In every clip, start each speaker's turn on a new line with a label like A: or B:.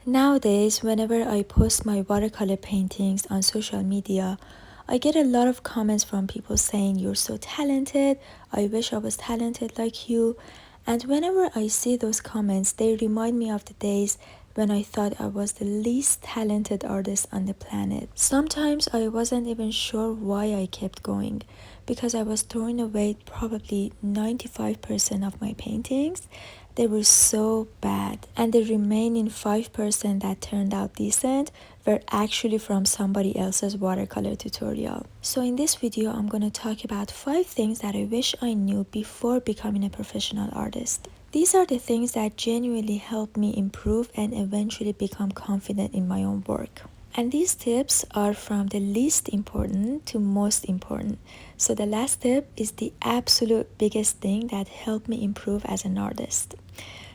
A: Nowadays, whenever I post my watercolor paintings on social media, I get a lot of comments from people saying, "You're so talented. I wish I was talented like you." And whenever I see those comments, they remind me of the days when I thought I was the least talented artist on the planet. Sometimes I wasn't even sure why I kept going, because I was throwing away probably 95% of my paintings. They were so bad, and the remaining 5% that turned out decent were actually from somebody else's watercolor tutorial. So in this video, I'm going to talk about 5 things that I wish I knew before becoming a professional artist. These are the things that genuinely helped me improve and eventually become confident in my own work. And these tips are from the least important to most important. So the last tip is the absolute biggest thing that helped me improve as an artist.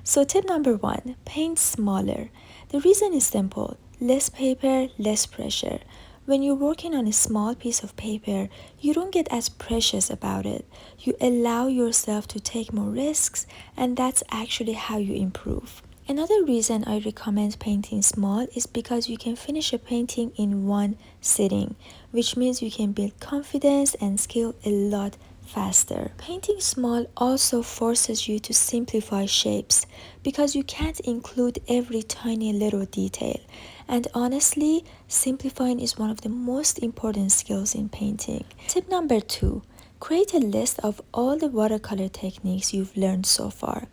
A: So tip number 1, paint smaller. The reason is simple: less paper, less pressure. When you're working on a small piece of paper, you don't get as precious about it. You allow yourself to take more risks, and that's actually how you improve. Another reason I recommend painting small is because you can finish a painting in one sitting, which means you can build confidence and skill a lot faster. Painting small also forces you to simplify shapes because you can't include every tiny little detail. And honestly, simplifying is one of the most important skills in painting. Tip number 2, create a list of all the watercolor techniques you've learned so far.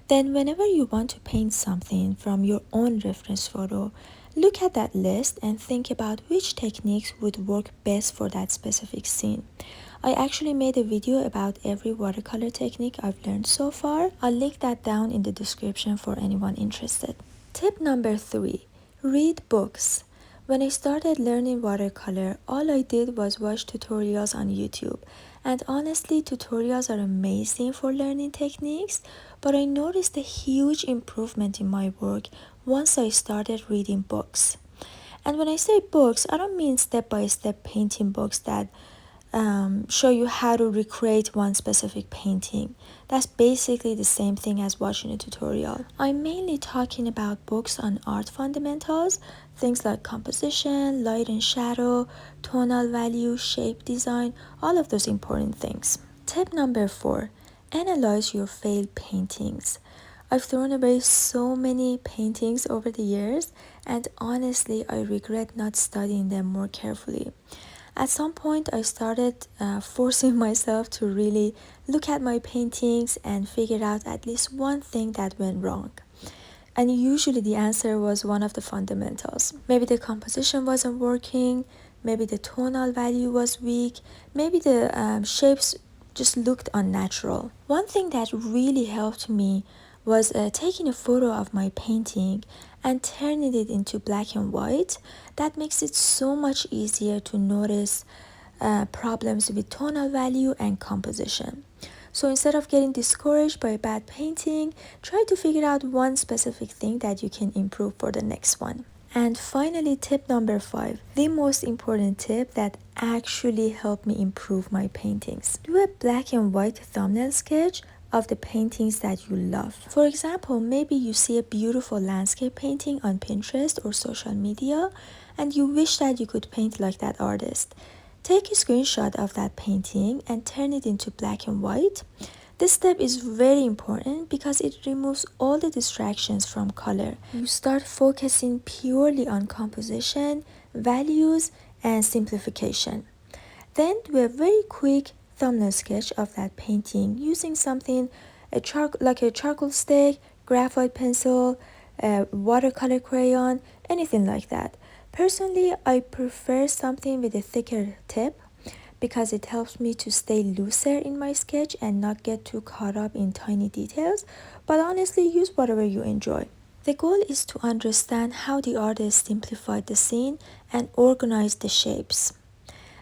A: Then whenever you want to paint something from your own reference photo, look at that list and think about which techniques would work best for that specific scene. I actually made a video about every watercolor technique I've learned so far. I'll link that down in the description for anyone interested. Tip number 3, read books. When I started learning watercolor, all I did was watch tutorials on YouTube. And honestly, tutorials are amazing for learning techniques, but I noticed a huge improvement in my work once I started reading books. And when I say books, I don't mean step-by-step painting books that show you how to recreate one specific painting. That's basically the same thing as watching a tutorial. I'm mainly talking about books on art fundamentals, things like composition, light and shadow, tonal value, shape design, all of those important things. Tip number 4, analyze your failed paintings. I've thrown away so many paintings over the years, and honestly, I regret not studying them more carefully. At some point, I started forcing myself to really look at my paintings and figure out at least one thing that went wrong. And usually the answer was one of the fundamentals. Maybe the composition wasn't working, maybe the tonal value was weak, maybe the shapes just looked unnatural. One thing that really helped me was taking a photo of my painting and turning it into black and white. That makes it so much easier to notice problems with tonal value and composition. So instead of getting discouraged by a bad painting, try to figure out one specific thing that you can improve for the next one. And finally, tip number 5, the most important tip that actually helped me improve my paintings. Do a black and white thumbnail sketch of the paintings that you love. For example, maybe you see a beautiful landscape painting on Pinterest or social media and you wish that you could paint like that artist. Take a screenshot of that painting and turn it into black and white. This step is very important because it removes all the distractions from color. You start focusing purely on composition, values, and simplification. Then do a very quick thumbnail sketch of that painting using something like a charcoal stick, graphite pencil, watercolor crayon, anything like that. Personally, I prefer something with a thicker tip because it helps me to stay looser in my sketch and not get too caught up in tiny details, but honestly, use whatever you enjoy. The goal is to understand how the artist simplified the scene and organized the shapes.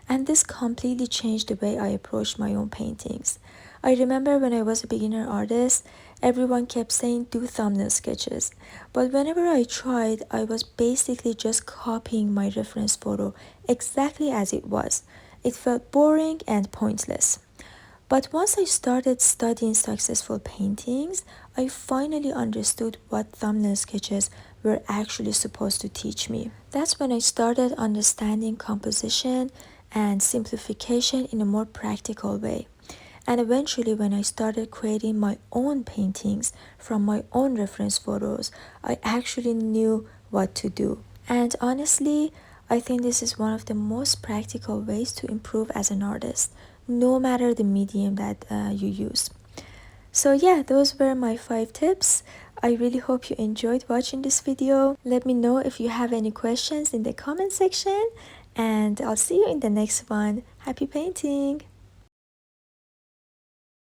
A: And this completely changed the way I approached my own paintings. I remember when I was a beginner artist, everyone kept saying do thumbnail sketches. But whenever I tried, I was basically just copying my reference photo exactly as it was. It felt boring and pointless. But once I started studying successful paintings, I finally understood what thumbnail sketches were actually supposed to teach me. That's when I started understanding composition and simplification in a more practical way. And eventually, when I started creating my own paintings from my own reference photos, I actually knew what to do. And honestly, I think this is one of the most practical ways to improve as an artist, no matter the medium that you use. So yeah, those were my 5 tips. I really hope you enjoyed watching this video. Let me know if you have any questions in the comment section, and I'll see you in the next one. Happy painting!